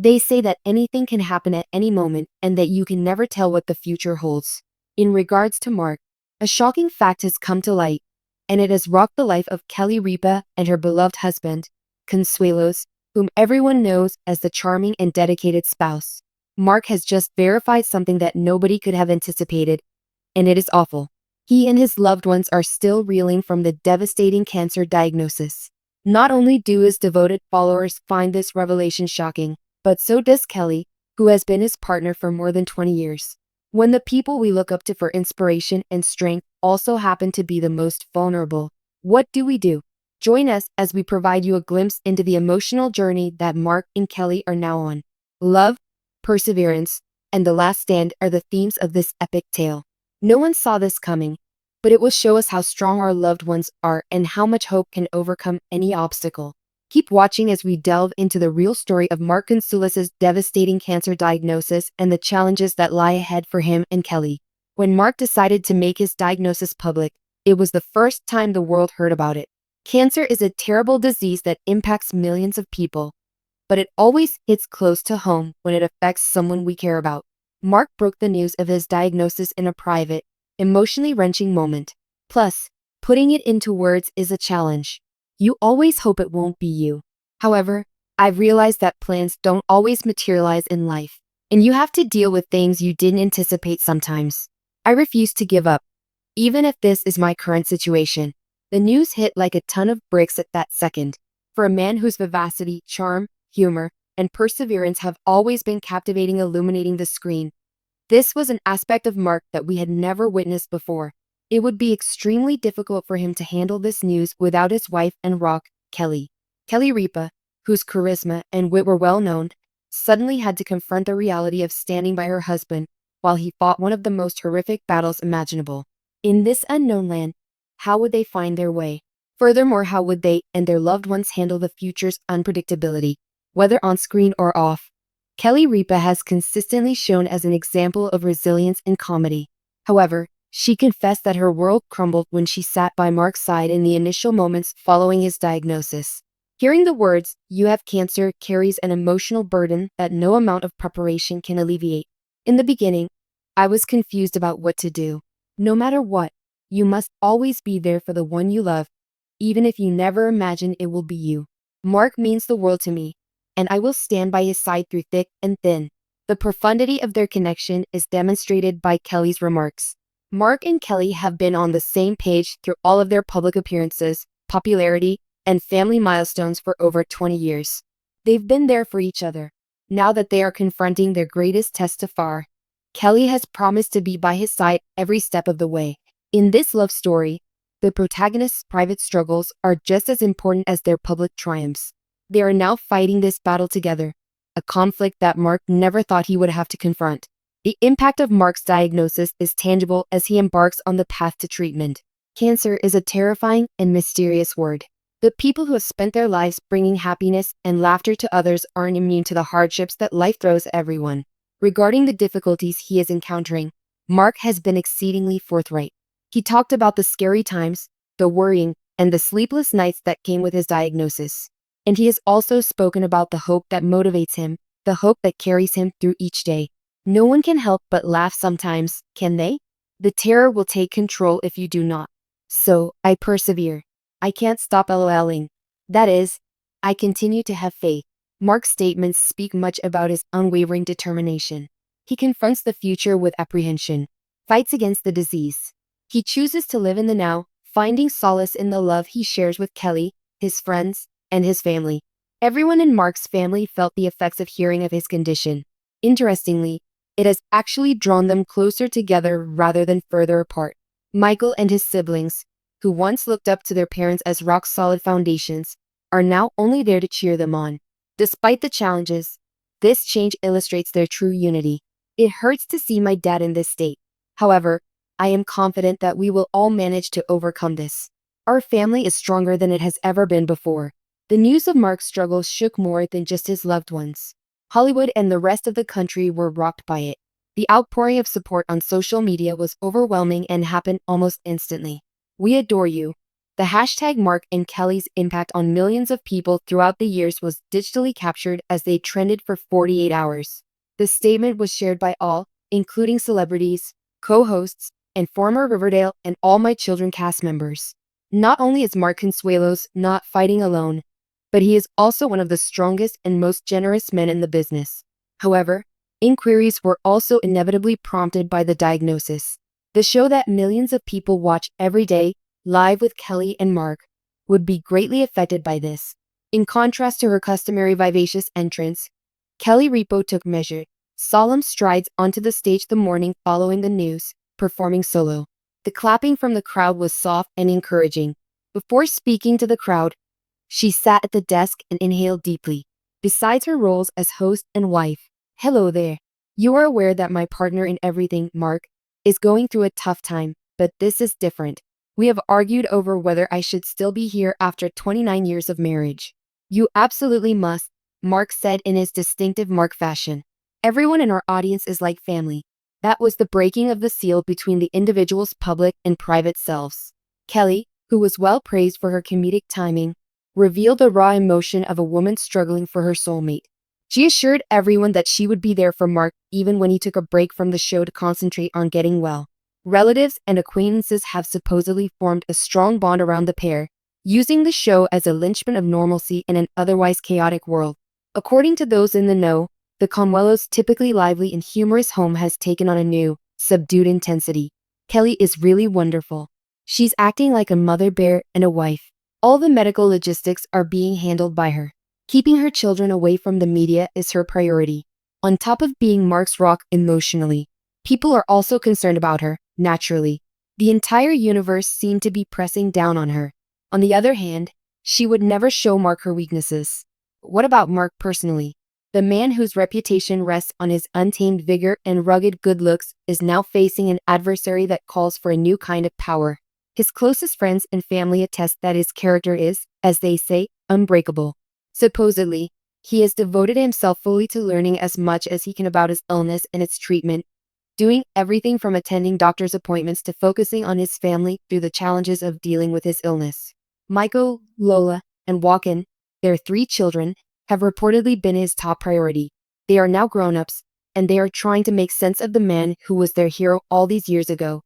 They say that anything can happen at any moment and that you can never tell what the future holds. In regards to Mark, a shocking fact has come to light, and it has rocked the life of Kelly Ripa and her beloved husband, Consuelos, whom everyone knows as the charming and dedicated spouse. Mark has just verified something that nobody could have anticipated, and it is awful. He and his loved ones are still reeling from the devastating cancer diagnosis. Not only do his devoted followers find this revelation shocking, but so does Kelly, who has been his partner for more than 20 years. When the people we look up to for inspiration and strength also happen to be the most vulnerable, what do we do? Join us as we provide you a glimpse into the emotional journey that Mark and Kelly are now on. Love, perseverance, and the last stand are the themes of this epic tale. No one saw this coming, but it will show us how strong our loved ones are and how much hope can overcome any obstacle. Keep watching as we delve into the real story of Mark Consuelos' devastating cancer diagnosis and the challenges that lie ahead for him and Kelly. When Mark decided to make his diagnosis public, it was the first time the world heard about it. Cancer is a terrible disease that impacts millions of people, but it always hits close to home when it affects someone we care about. Mark broke the news of his diagnosis in a private, emotionally wrenching moment. Plus, putting it into words is a challenge. You always hope it won't be you. However, I've realized that plans don't always materialize in life, and you have to deal with things you didn't anticipate sometimes. I refuse to give up, even if this is my current situation. The news hit like a ton of bricks at that second. For a man whose vivacity, charm, humor, and perseverance have always been captivating, illuminating the screen, this was an aspect of Mark that we had never witnessed before. It would be extremely difficult for him to handle this news without his wife and rock, Kelly. Kelly Ripa, whose charisma and wit were well known, suddenly had to confront the reality of standing by her husband while he fought one of the most horrific battles imaginable. In this unknown land, how would they find their way? Furthermore, how would they and their loved ones handle the future's unpredictability, whether on screen or off? Kelly Ripa has consistently shown as an example of resilience and comedy. However, she confessed that her world crumbled when she sat by Mark's side in the initial moments following his diagnosis. Hearing the words, "You have cancer," carries an emotional burden that no amount of preparation can alleviate. In the beginning, I was confused about what to do. No matter what, you must always be there for the one you love, even if you never imagine it will be you. Mark means the world to me, and I will stand by his side through thick and thin. The profundity of their connection is demonstrated by Kelly's remarks. Mark and Kelly have been on the same page through all of their public appearances, popularity, and family milestones for over 20 years. They've been there for each other. Now that they are confronting their greatest test so far, Kelly has promised to be by his side every step of the way. In this love story, the protagonist's private struggles are just as important as their public triumphs. They are now fighting this battle together, a conflict that Mark never thought he would have to confront. The impact of Mark's diagnosis is tangible as he embarks on the path to treatment. Cancer is a terrifying and mysterious word. The people who have spent their lives bringing happiness and laughter to others aren't immune to the hardships that life throws at everyone. Regarding the difficulties he is encountering, Mark has been exceedingly forthright. He talked about the scary times, the worrying, and the sleepless nights that came with his diagnosis. And he has also spoken about the hope that motivates him, the hope that carries him through each day. No one can help but laugh sometimes, can they? The terror will take control if you do not. So, I persevere. I can't stop LOLing. That is, I continue to have faith. Mark's statements speak much about his unwavering determination. He confronts the future with apprehension, fights against the disease. He chooses to live in the now, finding solace in the love he shares with Kelly, his friends, and his family. Everyone in Mark's family felt the effects of hearing of his condition. Interestingly, it has actually drawn them closer together rather than further apart. Michael and his siblings, who once looked up to their parents as rock-solid foundations, are now only there to cheer them on. Despite the challenges, this change illustrates their true unity. It hurts to see my dad in this state. However, I am confident that we will all manage to overcome this. Our family is stronger than it has ever been before. The news of Mark's struggles shook more than just his loved ones. Hollywood and the rest of the country were rocked by it. The outpouring of support on social media was overwhelming and happened almost instantly. "We adore you. The hashtag Mark and Kelly's impact on millions of people throughout the years was digitally captured as they trended for 48 hours. The statement was shared by all, including celebrities, co-hosts, and former Riverdale and All My Children cast members. Not only is Mark Consuelos not fighting alone, but he is also one of the strongest and most generous men in the business. However, inquiries were also inevitably prompted by the diagnosis. The show that millions of people watch every day, live with Kelly and Mark, would be greatly affected by this. In contrast to her customary vivacious entrance, Kelly Ripa took measured, solemn strides onto the stage the morning following the news, performing solo. The clapping from the crowd was soft and encouraging. Before speaking to the crowd, she sat at the desk and inhaled deeply. Besides her roles as host and wife, hello there. You are aware that my partner in everything, Mark, is going through a tough time, but this is different. We have argued over whether I should still be here after 29 years of marriage. You absolutely must, Mark said in his distinctive Mark fashion. Everyone in our audience is like family. That was the breaking of the seal between the individual's public and private selves. Kelly, who was well praised for her comedic timing, revealed the raw emotion of a woman struggling for her soulmate. She assured everyone that she would be there for Mark even when he took a break from the show to concentrate on getting well. Relatives and acquaintances have supposedly formed a strong bond around the pair, using the show as a linchpin of normalcy in an otherwise chaotic world. According to those in the know, the Consuelos' typically lively and humorous home has taken on a new, subdued intensity. Kelly is really wonderful. She's acting like a mother bear and a wife. All the medical logistics are being handled by her. Keeping her children away from the media is her priority. On top of being Mark's rock emotionally, people are also concerned about her, naturally. The entire universe seemed to be pressing down on her. On the other hand, she would never show Mark her weaknesses. What about Mark personally? The man whose reputation rests on his untamed vigor and rugged good looks is now facing an adversary that calls for a new kind of power. His closest friends and family attest that his character is, as they say, unbreakable. Supposedly, he has devoted himself fully to learning as much as he can about his illness and its treatment, doing everything from attending doctor's appointments to focusing on his family through the challenges of dealing with his illness. Michael, Lola, and Joaquin, their 3 children, have reportedly been his top priority. They are now grown-ups, and they are trying to make sense of the man who was their hero all these years ago.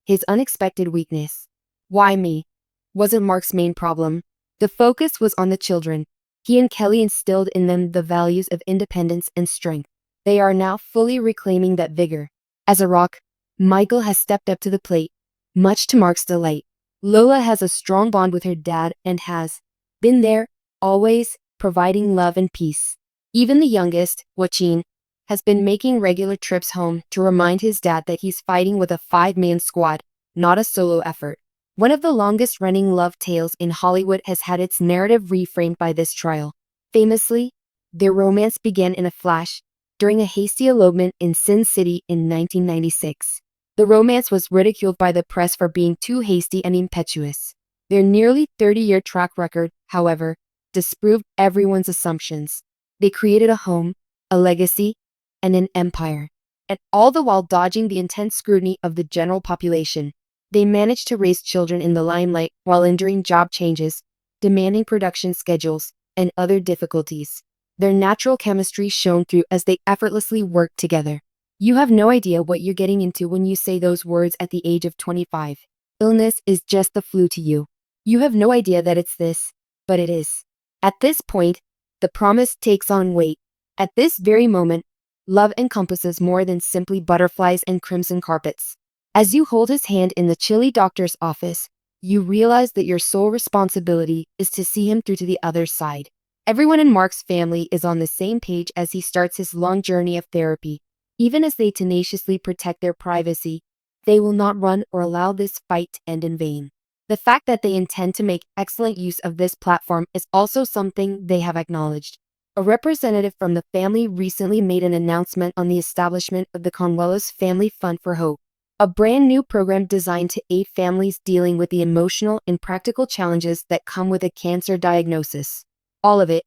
His unexpected weakness. Why me? Wasn't Mark's main problem. The focus was on the children. He and Kelly instilled in them the values of independence and strength. They are now fully reclaiming that vigor. As a rock, Michael has stepped up to the plate, much to Mark's delight. Lola has a strong bond with her dad and has been there, always, providing love and peace. Even the youngest, Joaquin, has been making regular trips home to remind his dad that he's fighting with a 5-man squad, not a solo effort. One of the longest-running love tales in Hollywood has had its narrative reframed by this trial. Famously, their romance began in a flash, during a hasty elopement in Sin City in 1996. The romance was ridiculed by the press for being too hasty and impetuous. Their nearly 30-year track record, however, disproved everyone's assumptions. They created a home, a legacy, and an empire. And all the while dodging the intense scrutiny of the general population. They managed to raise children in the limelight while enduring job changes, demanding production schedules, and other difficulties. Their natural chemistry shone through as they effortlessly worked together. You have no idea what you're getting into when you say those words at the age of 25. Illness is just the flu to you. You have no idea that it's this, but it is. At this point, the promise takes on weight. At this very moment, love encompasses more than simply butterflies and crimson carpets. As you hold his hand in the chilly doctor's office, you realize that your sole responsibility is to see him through to the other side. Everyone in Mark's family is on the same page as he starts his long journey of therapy. Even as they tenaciously protect their privacy, they will not run or allow this fight to end in vain. The fact that they intend to make excellent use of this platform is also something they have acknowledged. A representative from the family recently made an announcement on the establishment of the Consuelos Family Fund for Hope, a brand new program designed to aid families dealing with the emotional and practical challenges that come with a cancer diagnosis. All of it: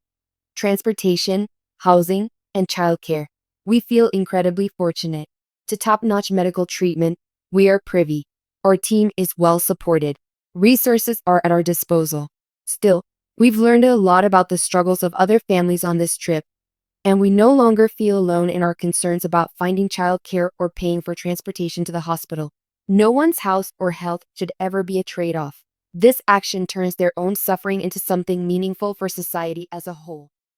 transportation, housing, and childcare. We feel incredibly fortunate. To top-notch medical treatment, we are privy. Our team is well supported. Resources are at our disposal. Still, we've learned a lot about the struggles of other families on this trip, and we no longer feel alone in our concerns about finding childcare or paying for transportation to the hospital. No one's house or health should ever be a trade-off. This action turns their own suffering into something meaningful for society as a whole.